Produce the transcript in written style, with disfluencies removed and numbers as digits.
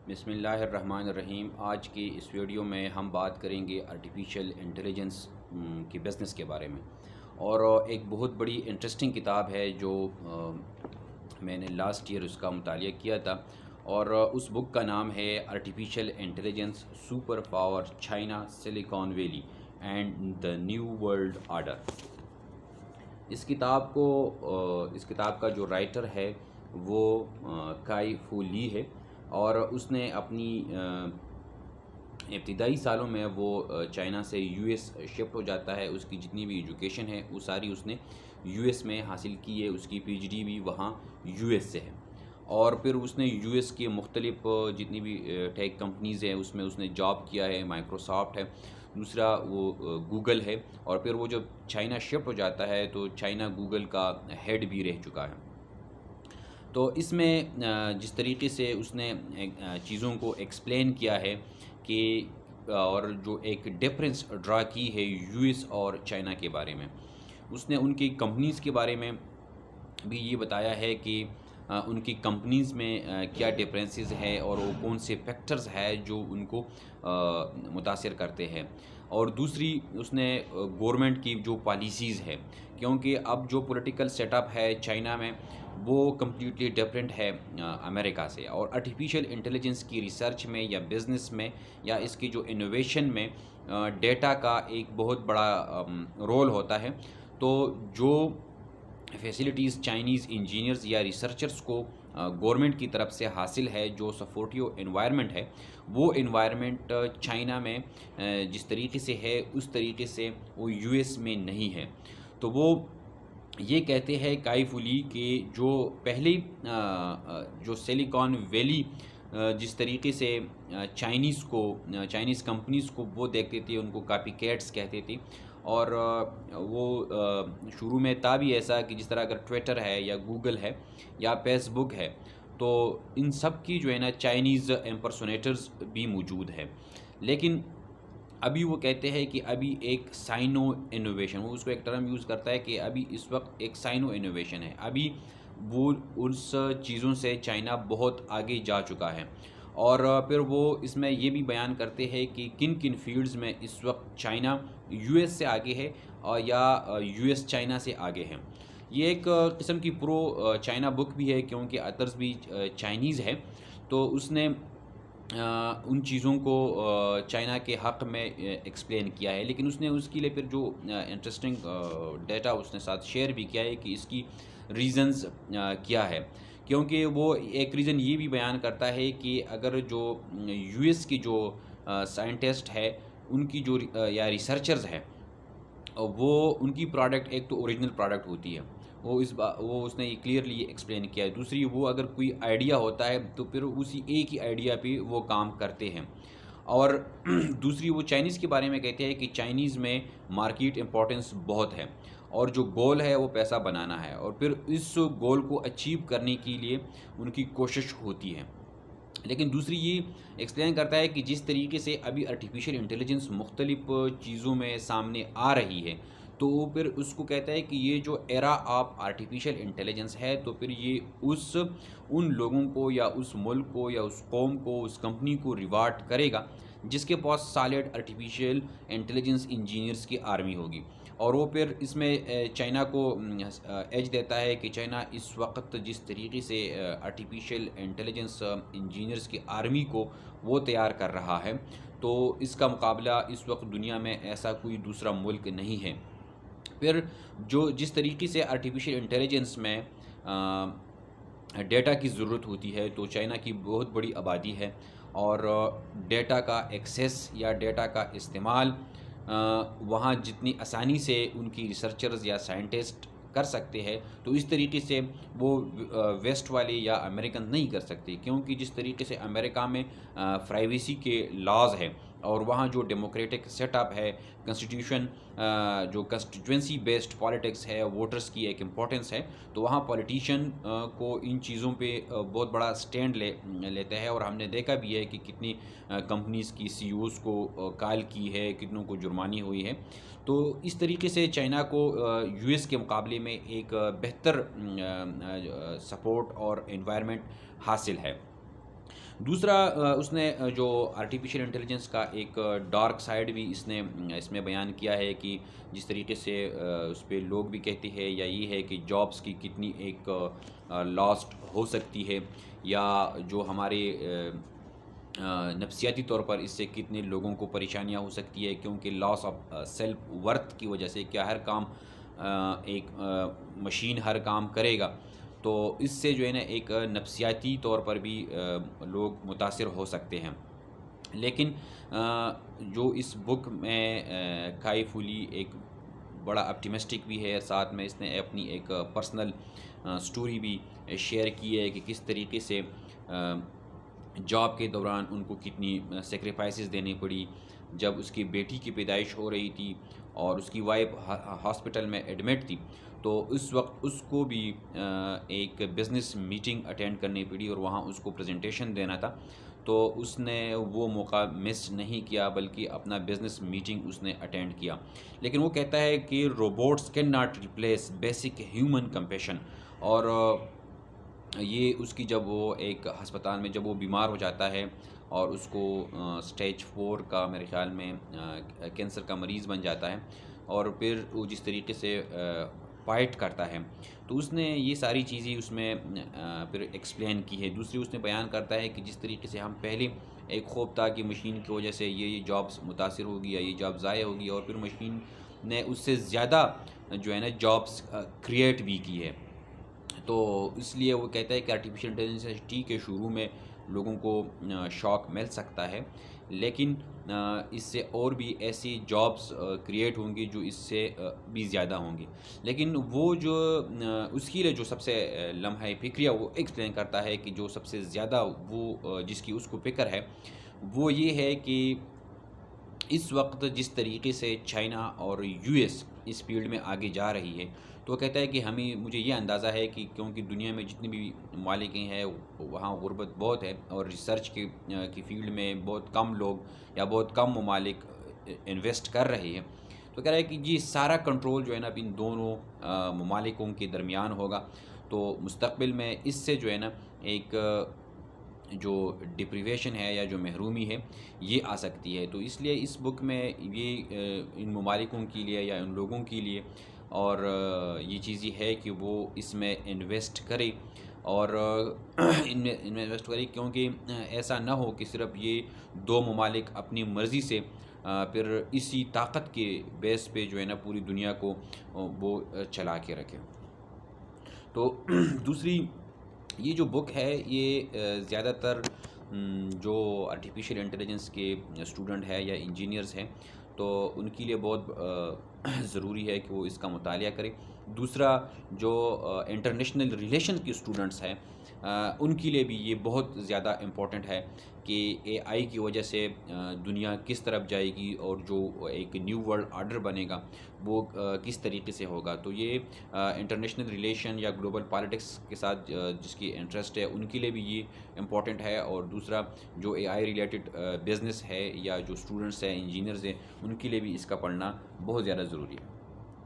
بسم اللہ الرحمن الرحیم۔ آج کی اس ویڈیو میں ہم بات کریں گے آرٹیفیشل انٹیلیجنس کی بزنس کے بارے میں، اور ایک بہت بڑی انٹرسٹنگ کتاب ہے جو میں نے لاسٹ ایئر اس کا مطالعہ کیا تھا، اور اس بک کا نام ہے artificial intelligence super power China Silicon Valley and the new world order. اس کتاب کا جو رائٹر ہے وہ کائی فو لی ہے، اور اس نے اپنی ابتدائی سالوں میں وہ چائنا سے یو ایس شفٹ ہو جاتا ہے۔ اس کی جتنی بھی ایجوکیشن ہے وہ ساری اس نے یو ایس میں حاصل کی ہے، اس کی پی ایچ ڈی بھی وہاں یو ایس سے ہے، اور پھر اس نے یو ایس کے مختلف جتنی بھی ٹیک کمپنیز ہیں اس میں اس نے جاب کیا ہے۔ مائکروسافٹ ہے، دوسرا وہ گوگل ہے، اور پھر وہ جب چائنا شفٹ ہو جاتا ہے تو چائنا گوگل کا ہیڈ بھی رہ چکا ہے۔ تو اس میں جس طریقے سے اس نے چیزوں کو ایکسپلین کیا ہے کہ اور جو ایک ڈفرینس ڈرا کی ہے یو ایس اور چائنا کے بارے میں، اس نے ان کی کمپنیز کے بارے میں بھی یہ بتایا ہے کہ ان کی کمپنیز میں کیا ڈفرینسز ہے اور وہ کون سے فیکٹرز ہے جو ان کو متاثر کرتے ہیں۔ اور دوسری اس نے گورنمنٹ کی جو پالیسیز ہے، کیونکہ اب جو پولیٹیکل سیٹ اپ ہے چائنا میں وہ کمپلیٹلی ڈفرینٹ ہے امریکہ سے، اور آرٹیفیشل انٹیلیجنس کی ریسرچ میں یا بزنس میں یا اس کی جو انوویشن میں ڈیٹا کا ایک بہت بڑا رول ہوتا ہے۔ تو جو فیسلٹیز چائنیز انجینئرز یا ریسرچرز کو گورنمنٹ کی طرف سے حاصل ہے، جو سپورٹیو انوائرمنٹ ہے، وہ انوائرمنٹ چائنا میں جس طریقے سے ہے اس طریقے سے وہ یو ایس میں نہیں ہے۔ تو وہ یہ کہتے ہیں کائی فو لی کہ جو پہلی جو سلیکان ویلی جس طریقے سے چائنیز کمپنیز کو وہ دیکھتے تھے، ان کو کاپی کیٹس کہتے تھے، اور وہ شروع میں تھا بھی ایسا کہ جس طرح اگر ٹویٹر ہے یا گوگل ہے یا فیس بک ہے تو ان سب کی جو ہے نا چائنیز امپرسونیٹرز بھی موجود ہے، لیکن ابھی وہ کہتے ہیں کہ ابھی ایک سائنو انوویشن، وہ اس کو ایک ٹرم یوز کرتا ہے کہ ابھی اس وقت ایک سائنو انوویشن ہے، ابھی وہ اس چیزوں سے چائنا بہت آگے جا چکا ہے۔ اور پھر وہ اس میں یہ بھی بیان کرتے ہیں کہ کن کن فیلڈز میں اس وقت چائنا یو ایس سے آگے ہے اور یا یو ایس چائنا سے آگے ہے۔ یہ ایک قسم کی پرو چائنا بک بھی ہے، کیونکہ اترز بھی چائنیز ہے، تو اس نے ان چیزوں کو چائنا کے حق میں ایکسپلین کیا ہے، لیکن اس نے اس کے لیے پھر جو انٹرسٹنگ ڈیٹا اس نے ساتھ شیئر بھی کیا ہے کہ اس کی ریزنز کیا ہے، کیونکہ وہ ایک ریزن یہ بھی بیان کرتا ہے کہ اگر جو یو ایس کی جو سائنٹسٹ ہے ان کی جو یا ریسرچرز ہے، وہ ان کی پروڈکٹ ایک تو اوریجنل پروڈکٹ ہوتی ہے، وہ اس نے یہ کلیئرلی ایکسپلین کیا ہے۔ دوسری وہ اگر کوئی آئیڈیا ہوتا ہے تو پھر اسی ایک ہی آئیڈیا پہ وہ کام کرتے ہیں، اور دوسری وہ چائنیز کے بارے میں کہتے ہیں کہ چائنیز میں مارکیٹ امپورٹنس بہت ہے، اور جو گول ہے وہ پیسہ بنانا ہے، اور پھر اس گول کو اچیو کرنے کے لیے ان کی کوشش ہوتی ہے۔ لیکن دوسری یہ ایکسپلین کرتا ہے کہ جس طریقے سے ابھی آرٹیفیشل انٹیلیجنس مختلف چیزوں میں سامنے آ رہی ہے، تو وہ پھر اس کو کہتا ہے کہ یہ جو ایرا آف آرٹیفیشل انٹیلیجنس ہے، تو پھر یہ ان لوگوں کو یا اس ملک کو یا اس قوم کو اس کمپنی کو ریوارڈ کرے گا جس کے پاس سالڈ آرٹیفیشل انٹیلیجنس انجینئرز کی آرمی ہوگی۔ اور وہ پھر اس میں چائنا کو ایج دیتا ہے کہ چائنا اس وقت جس طریقے سے آرٹیفیشل انٹیلیجنس انجینئرز کی آرمی کو وہ تیار کر رہا ہے، تو اس کا مقابلہ اس وقت دنیا میں ایسا کوئی دوسرا ملک نہیں ہے۔ پھر جس طریقے سے آرٹیفیشل انٹیلیجنس میں ڈیٹا کی ضرورت ہوتی ہے، تو چائنا کی بہت بڑی آبادی ہے، اور ڈیٹا کا ایکسیس یا ڈیٹا کا استعمال وہاں جتنی آسانی سے ان کی ریسرچرز یا سائنٹسٹ کر سکتے ہیں، تو اس طریقے سے وہ ویسٹ والے یا امریکن نہیں کر سکتے، کیونکہ جس طریقے سے امریکہ میں پرائیویسی کے لاز ہے، اور وہاں جو ڈیموکریٹک سیٹ اپ ہے، کنسٹیٹیوشن جو کنسٹیٹوینسی بیسڈ پالیٹکس ہے، ووٹرز کی ایک امپورٹنس ہے، تو وہاں پولیٹیشین کو ان چیزوں پہ بہت بڑا سٹینڈ لیتا ہے، اور ہم نے دیکھا بھی ہے کہ کتنی کمپنیز کی سی اوز کو کال کی ہے، کتنوں کو جرمانی ہوئی ہے۔ تو اس طریقے سے چائنا کو یو ایس کے مقابلے میں ایک بہتر سپورٹ اور انوائرمنٹ حاصل ہے۔ دوسرا اس نے جو آرٹیفیشیل انٹیلیجنس کا ایک ڈارک سائڈ بھی اس میں بیان کیا ہے کہ جس طریقے سے اس پہ لوگ بھی کہتے ہیں یا یہ ہے کہ جابس کی کتنی ایک لاسٹ ہو سکتی ہے، یا جو ہمارے نفسیاتی طور پر اس سے کتنے لوگوں کو پریشانیاں ہو سکتی ہے، کیونکہ لاس آف سیلف ورتھ کی وجہ سے کیا ہر کام ایک مشین ہر کام کرے گا، تو اس سے جو ہے نا ایک نفسیاتی طور پر بھی لوگ متاثر ہو سکتے ہیں۔ لیکن جو اس بک میں کائی فولی ایک بڑا اپٹیمسٹک بھی ہے، ساتھ میں اس نے اپنی ایک پرسنل سٹوری بھی شیئر کی ہے کہ کس طریقے سے جاب کے دوران ان کو کتنی سیکریفائسز دینی پڑی۔ جب اس کی بیٹی کی پیدائش ہو رہی تھی اور اس کی وائف ہاسپٹل میں ایڈمٹ تھی، تو اس وقت اس کو بھی ایک بزنس میٹنگ اٹینڈ کرنی پڑی اور وہاں اس کو پریزنٹیشن دینا تھا، تو اس نے وہ موقع مس نہیں کیا بلکہ اپنا بزنس میٹنگ اس نے اٹینڈ کیا۔ لیکن وہ کہتا ہے کہ robots can not replace basic human compassion, اور یہ اس کی جب وہ ایک ہسپتال میں جب وہ بیمار ہو جاتا ہے اور اس کو سٹیج 4 کا میرے خیال میں کینسر کا مریض بن جاتا ہے، اور پھر وہ جس طریقے سے فائٹ کرتا ہے، تو اس نے یہ ساری چیزیں اس میں پھر ایکسپلین کی ہے۔ دوسری اس نے بیان کرتا ہے کہ جس طریقے سے ہم پہلے ایک خوف تھا کہ مشین کی وجہ سے یہ جابس متاثر ہوگی یا یہ جاب ضائع ہوگی، اور پھر مشین نے اس سے زیادہ جو ہے نا جابس کریٹ بھی کی ہے۔ تو اس لیے وہ کہتا ہے کہ آرٹیفیشیل انٹیلیجنس ٹھیک ہے شروع میں لوگوں کو شوق مل سکتا ہے، لیکن اس سے اور بھی ایسی جابس کریٹ ہوں گی جو اس سے بھی زیادہ ہوں گی۔ لیکن وہ جو اس کے لیے جو سب سے لمحہ فکریہ وہ ایکسپلین کرتا ہے کہ جو سب سے زیادہ وہ جس کی اس کو فکر ہے وہ یہ ہے کہ اس وقت جس طریقے سے چائنا اور یو ایس اس فیلڈ میں آگے جا رہی ہے، تو وہ کہتا ہے کہ مجھے یہ اندازہ ہے کہ کیونکہ دنیا میں جتنی بھی ممالک ہیں وہاں غربت بہت ہے، اور ریسرچ کی فیلڈ میں بہت کم لوگ یا بہت کم ممالک انویسٹ کر رہے ہیں، تو کہہ رہا ہے کہ یہ سارا کنٹرول جو ہے نا ان دونوں ممالکوں کے درمیان ہوگا، تو مستقبل میں اس سے جو ہے نا ایک جو ڈپریویشن ہے یا جو محرومی ہے یہ آ سکتی ہے۔ تو اس لیے اس بک میں یہ ان ممالکوں کے لیے یا ان لوگوں کے لیے اور یہ چیز یہ ہے کہ وہ اس میں انویسٹ کرے، اور ان میں انویسٹ کرے، کیونکہ ایسا نہ ہو کہ صرف یہ دو ممالک اپنی مرضی سے پھر اسی طاقت کے بیس پہ جو ہے نا پوری دنیا کو وہ چلا کے رکھے۔ تو دوسری یہ جو بک ہے یہ زیادہ تر جو آرٹیفیشیل انٹیلیجنس کے اسٹوڈنٹ ہے یا انجینئرز ہیں تو ان کے لیے بہت ضروری ہے کہ وہ اس کا مطالعہ کریں۔ دوسرا جو انٹرنیشنل ریلیشن کے اسٹوڈنٹس ہیں ان کے لیے بھی یہ بہت زیادہ امپورٹنٹ ہے کہ اے آئی کی وجہ سے دنیا کس طرف جائے گی اور جو ایک نیو ورلڈ آرڈر بنے گا وہ کس طریقے سے ہوگا۔ تو یہ انٹرنیشنل ریلیشن یا گلوبل پالیٹکس کے ساتھ جس کی انٹرسٹ ہے ان کے لیے بھی یہ امپورٹنٹ ہے، اور دوسرا جو اے آئی ریلیٹڈ بزنس ہے یا جو اسٹوڈنٹس ہیں انجینئرز ہیں ان کے لیے بھی اس کا پڑھنا بہت زیادہ ضروری ہے۔